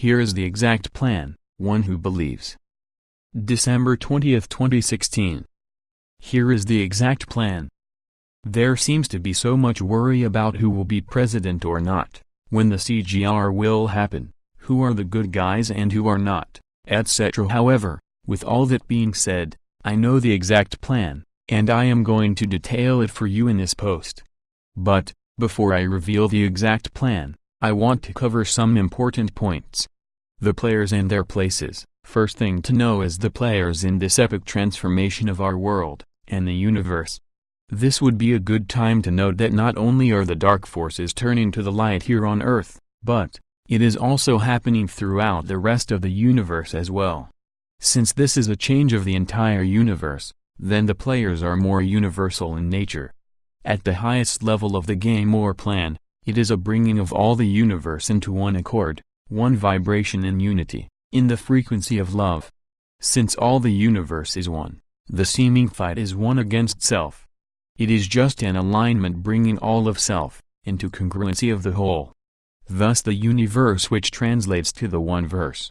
Here is the exact plan, one who believes. December 20th, 2016. Here is the exact plan. There seems to be so much worry about who will be president or not, when the CGR will happen, who are the good guys and who are not, etc. However, with all that being said, I know the exact plan, and I am going to detail it for you in this post. But, before I reveal the exact plan, I want to cover some important points. The players and their places. First thing to know is the players in this epic transformation of our world, and the universe. This would be a good time to note that not only are the dark forces turning to the light here on Earth, but it is also happening throughout the rest of the universe as well. Since this is a change of the entire universe, then the players are more universal in nature. At the highest level of the game or plan, it is a bringing of all the universe into one accord, one vibration in unity, in the frequency of love. Since all the universe is one, the seeming fight is one against self. It is just an alignment bringing all of self into congruency of the whole. Thus the universe, which translates to the one verse.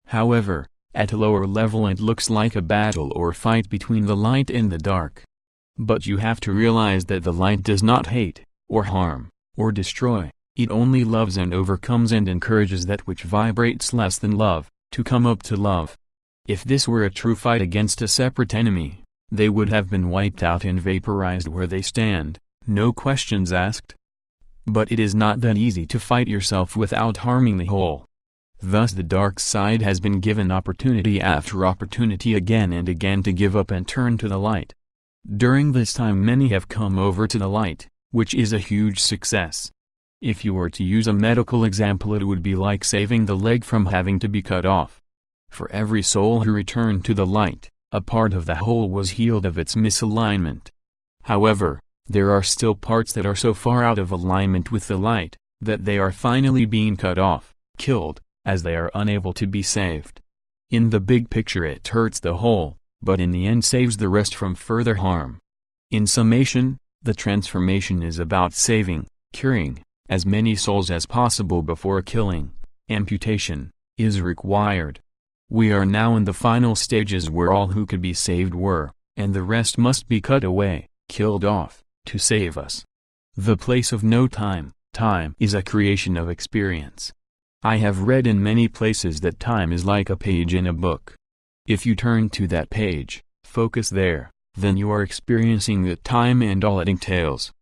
However, at a lower level it looks like a battle or fight between the light and the dark. But you have to realize that the light does not hate, or harm, or destroy. It only loves and overcomes and encourages that which vibrates less than love, to come up to love. If this were a true fight against a separate enemy, they would have been wiped out and vaporized where they stand, no questions asked. But it is not that easy to fight yourself without harming the whole. Thus the dark side has been given opportunity after opportunity again and again to give up and turn to the light. During this time many have come over to the light, which is a huge success. If you were to use a medical example, it would be like saving the leg from having to be cut off. For every soul who returned to the light, a part of the whole was healed of its misalignment. However, there are still parts that are so far out of alignment with the light, that they are finally being cut off, killed, as they are unable to be saved. In the big picture it hurts the whole, but in the end saves the rest from further harm. In summation, the transformation is about saving, curing, as many souls as possible before killing. Amputation is required. We are now in the final stages where all who could be saved were, and the rest must be cut away, killed off, to save us. The place of no time. Time is a creation of experience. I have read in many places that time is like a page in a book. If you turn to that page, focus there, then you are experiencing the time and all it entails.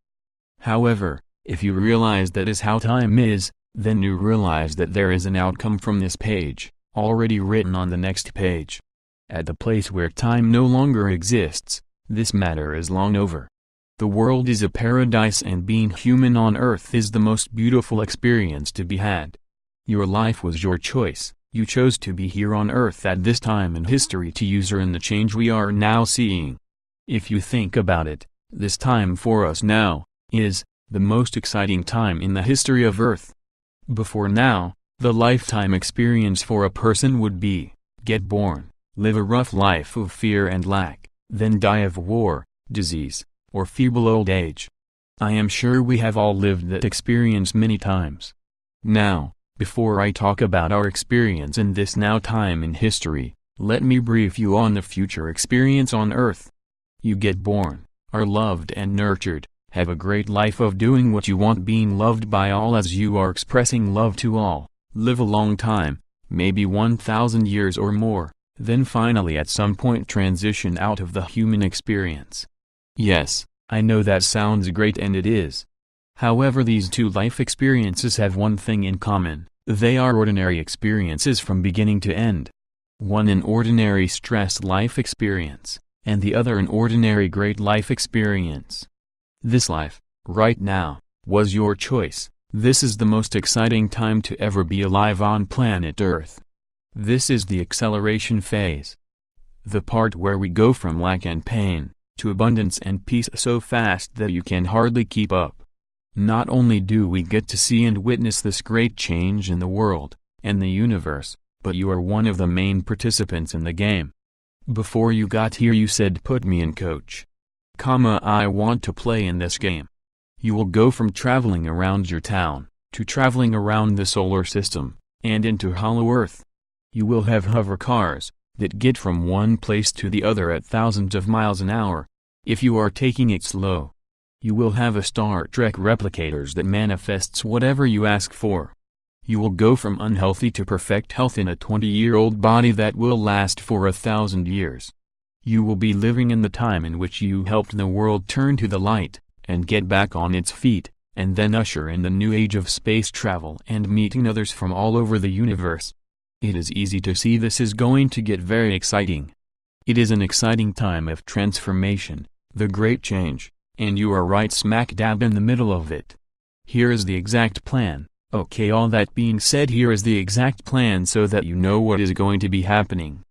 However, if you realize that is how time is, then you realize that there is an outcome from this page, already written on the next page. At the place where time no longer exists, this matter is long over. The world is a paradise and being human on earth is the most beautiful experience to be had. Your life was your choice, you chose to be here on earth at this time in history to usher in the change we are now seeing. If you think about it, this time for us now, is the most exciting time in the history of Earth. Before now, the lifetime experience for a person would be, get born, live a rough life of fear and lack, then die of war, disease, or feeble old age. I am sure we have all lived that experience many times. Now, before I talk about our experience in this now time in history, let me brief you on the future experience on Earth. You get born, are loved and nurtured, have a great life of doing what you want, being loved by all as you are expressing love to all, live a long time, maybe 1,000 years or more, then finally at some point transition out of the human experience. Yes, I know that sounds great and it is. However, these two life experiences have one thing in common, they are ordinary experiences from beginning to end. One an ordinary stressed life experience, and the other an ordinary great life experience. This life, right now, was your choice. This is the most exciting time to ever be alive on planet Earth. This is the acceleration phase. The part where we go from lack and pain, to abundance and peace so fast that you can hardly keep up. Not only do we get to see and witness this great change in the world, and the universe, but you are one of the main participants in the game. Before you got here you said put me in coach. I want to play in this game. You will go from traveling around your town, to traveling around the solar system, and into hollow Earth. You will have hover cars that get from one place to the other at thousands of miles an hour. If you are taking it slow, you will have a Star Trek replicators that manifests whatever you ask for. You will go from unhealthy to perfect health in a 20-year-old body that will last for 1,000 years. You will be living in the time in which you helped the world turn to the light, and get back on its feet, and then usher in the new age of space travel and meeting others from all over the universe. It is easy to see this is going to get very exciting. It is an exciting time of transformation, the great change, and you are right smack dab in the middle of it. Here is the exact plan. Okay, all that being said, here is the exact plan so that you know what is going to be happening.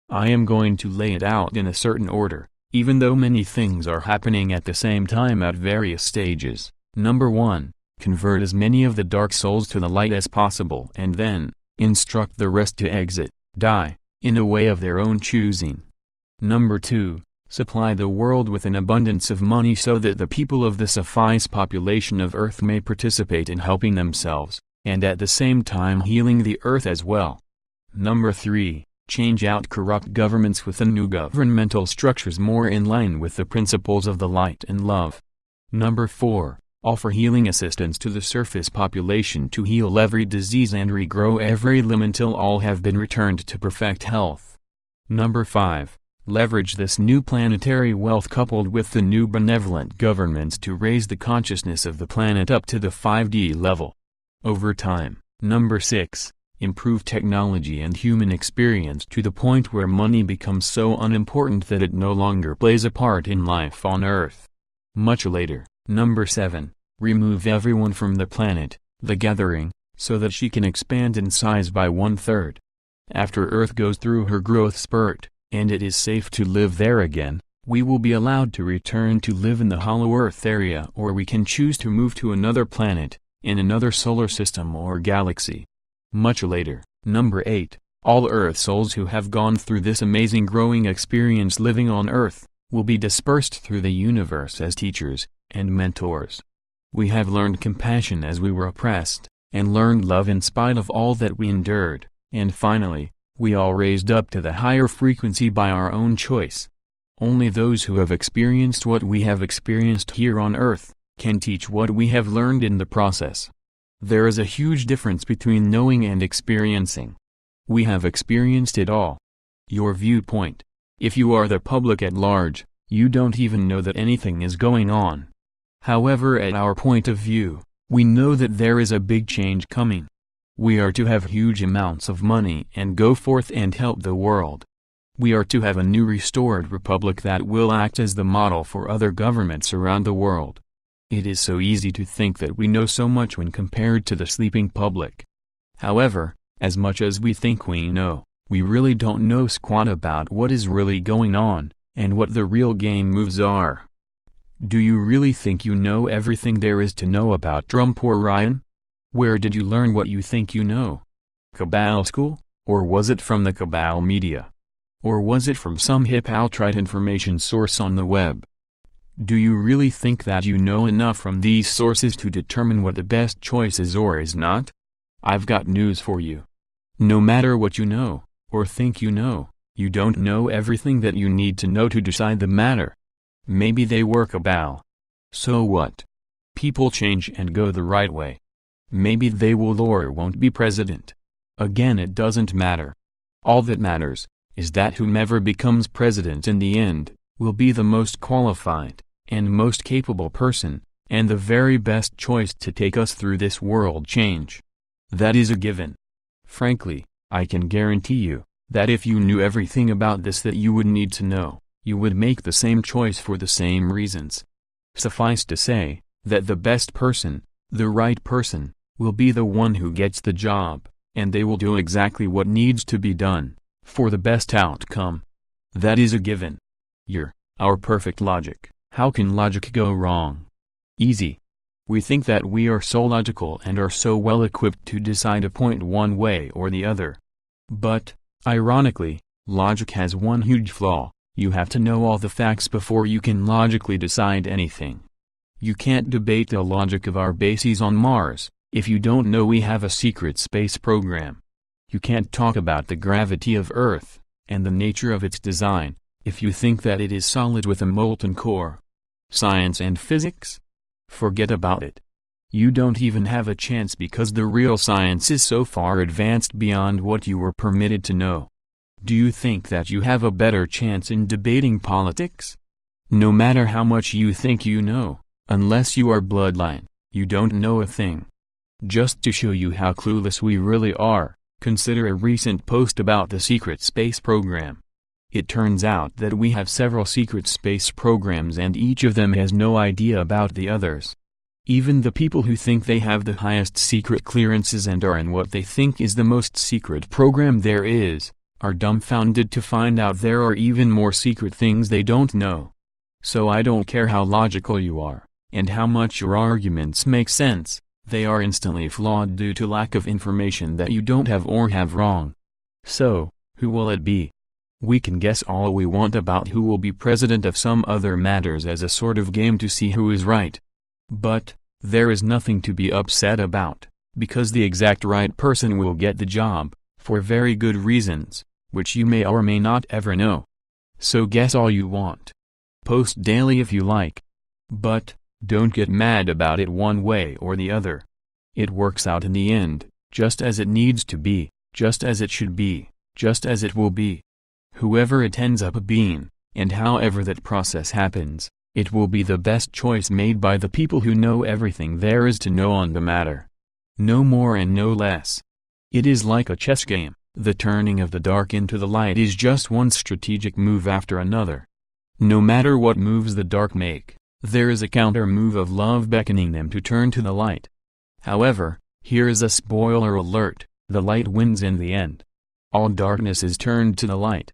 I am going to lay it out in a certain order, even though many things are happening at the same time at various stages. Number 1, convert as many of the dark souls to the light as possible and then instruct the rest to exit, die, in a way of their own choosing. Number 2, supply the world with an abundance of money so that the people of the suffice population of Earth may participate in helping themselves, and at the same time healing the Earth as well. Number 3, change out corrupt governments with the new governmental structures more in line with the principles of the light and love. Number 4, offer healing assistance to the surface population to heal every disease and regrow every limb until all have been returned to perfect health. Number 5, leverage this new planetary wealth coupled with the new benevolent governments to raise the consciousness of the planet up to the 5D level. Over time. Number 6, improve technology and human experience to the point where money becomes so unimportant that it no longer plays a part in life on Earth. Much later. Number 7, remove everyone from the planet, the gathering, so that she can expand in size by 1/3. After Earth goes through her growth spurt, and it is safe to live there again, we will be allowed to return to live in the hollow Earth area, or we can choose to move to another planet, in another solar system or galaxy. Much later. Number 8, all Earth souls who have gone through this amazing growing experience living on Earth, will be dispersed through the universe as teachers and mentors. We have learned compassion as we were oppressed, and learned love in spite of all that we endured, and finally, we all raised up to the higher frequency by our own choice. Only those who have experienced what we have experienced here on Earth, can teach what we have learned in the process. There is a huge difference between knowing and experiencing. We have experienced it all. Your viewpoint. If you are the public at large, you don't even know that anything is going on. However, at our point of view, we know that there is a big change coming. We are to have huge amounts of money and go forth and help the world. We are to have a new restored republic that will act as the model for other governments around the world. It is so easy to think that we know so much when compared to the sleeping public. However, as much as we think we know, we really don't know squat about what is really going on, and what the real game moves are. Do you really think you know everything there is to know about Trump or Ryan? Where did you learn what you think you know? Cabal school? Or was it from the Cabal media? Or was it from some hip alt-right information source on the web? Do you really think that you know enough from these sources to determine what the best choice is or is not? I've got news for you. No matter what you know, or think you know, you don't know everything that you need to know to decide the matter. Maybe they were Cabal. So what? People change and go the right way. Maybe they will or won't be president. Again, it doesn't matter. All that matters is that whomever becomes president in the end, will be the most qualified, and most capable person, and the very best choice to take us through this world change. That is a given. Frankly, I can guarantee you, that if you knew everything about this that you would need to know, you would make the same choice for the same reasons. Suffice to say, that the best person, the right person, will be the one who gets the job, and they will do exactly what needs to be done, for the best outcome. That is a given. Our perfect logic. How can logic go wrong? Easy. We think that we are so logical and are so well equipped to decide a point one way or the other. But, ironically, logic has one huge flaw: you have to know all the facts before you can logically decide anything. You can't debate the logic of our bases on Mars, if you don't know we have a secret space program, You can't talk about the gravity of Earth, and the nature of its design, if you think that it is solid with a molten core. Science and physics? Forget about it. You don't even have a chance because the real science is so far advanced beyond what you were permitted to know. Do you think that you have a better chance in debating politics? No matter how much you think you know, unless you are bloodline, you don't know a thing. Just to show you how clueless we really are, consider a recent post about the secret space program. It turns out that we have several secret space programs and each of them has no idea about the others. Even the people who think they have the highest secret clearances and are in what they think is the most secret program there is, are dumbfounded to find out there are even more secret things they don't know. So I don't care how logical you are, and how much your arguments make sense, they are instantly flawed due to lack of information that you don't have or have wrong. So, who will it be? We can guess all we want about who will be president of some other matters as a sort of game to see who is right. But, there is nothing to be upset about, because the exact right person will get the job, for very good reasons, which you may or may not ever know. So guess all you want. Post daily if you like. But, don't get mad about it one way or the other. It works out in the end, just as it needs to be, just as it should be, just as it will be. Whoever it ends up being, and however that process happens, it will be the best choice made by the people who know everything there is to know on the matter. No more and no less. It is like a chess game, the turning of the dark into the light is just one strategic move after another. No matter what moves the dark make, there is a counter move of love beckoning them to turn to the light. However, here is a spoiler alert, the light wins in the end. All darkness is turned to the light.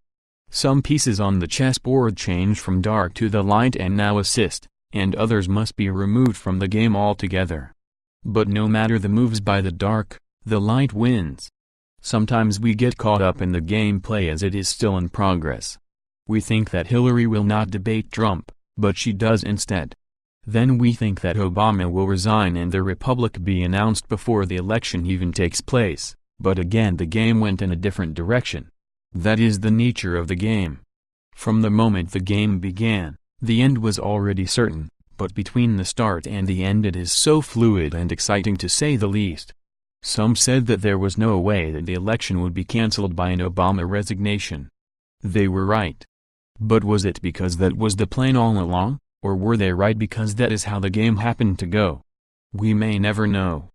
Some pieces on the chessboard change from dark to the light and now assist, and others must be removed from the game altogether. But no matter the moves by the dark, the light wins. Sometimes we get caught up in the gameplay as it is still in progress. We think that Hillary will not debate Trump, but she does instead. Then we think that Obama will resign and the republic be announced before the election even takes place, but again the game went in a different direction. That is the nature of the game. From the moment the game began, the end was already certain, but between the start and the end it is so fluid and exciting to say the least. Some said that there was no way that the election would be cancelled by an Obama resignation. They were right. But was it because that was the plan all along, or were they right because that is how the game happened to go? We may never know.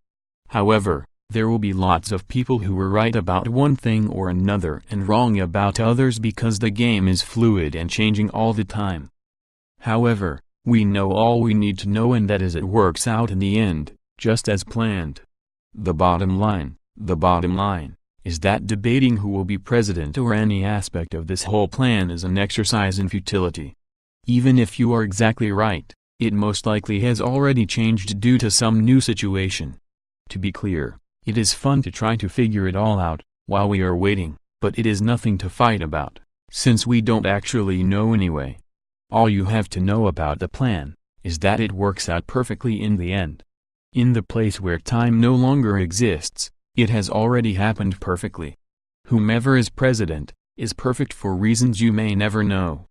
However, there will be lots of people who were right about one thing or another and wrong about others because the game is fluid and changing all the time. However, we know all we need to know, and that is it works out in the end, just as planned. The bottom line is that debating who will be president or any aspect of this whole plan is an exercise in futility. Even if you are exactly right, it most likely has already changed due to some new situation. To be clear, it is fun to try to figure it all out, while we are waiting, but it is nothing to fight about, since we don't actually know anyway. All you have to know about the plan, is that it works out perfectly in the end. In the place where time no longer exists, it has already happened perfectly. Whomever is president, is perfect for reasons you may never know.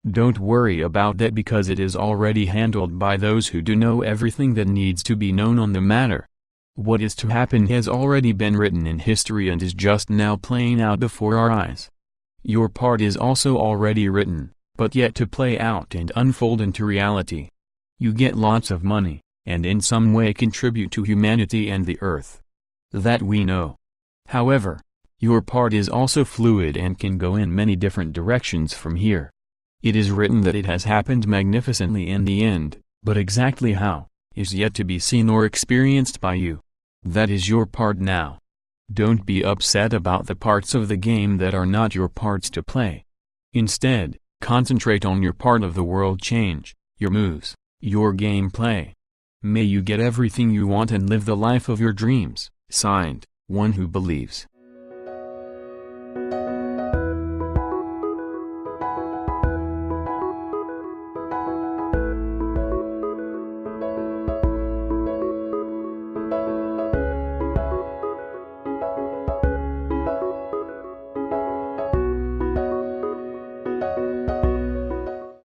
Don't worry about that because it is already handled by those who do know everything that needs to be known on the matter. What is to happen has already been written in history and is just now playing out before our eyes. Your part is also already written, but yet to play out and unfold into reality. You get lots of money, and in some way contribute to humanity and the earth. That we know. However, your part is also fluid and can go in many different directions from here. It is written that it has happened magnificently in the end, but exactly how, is yet to be seen or experienced by you. That is your part now. Don't be upset about the parts of the game that are not your parts to play. Instead, concentrate on your part of the world change, your moves, your gameplay. May you get everything you want and live the life of your dreams. Signed, One Who Believes.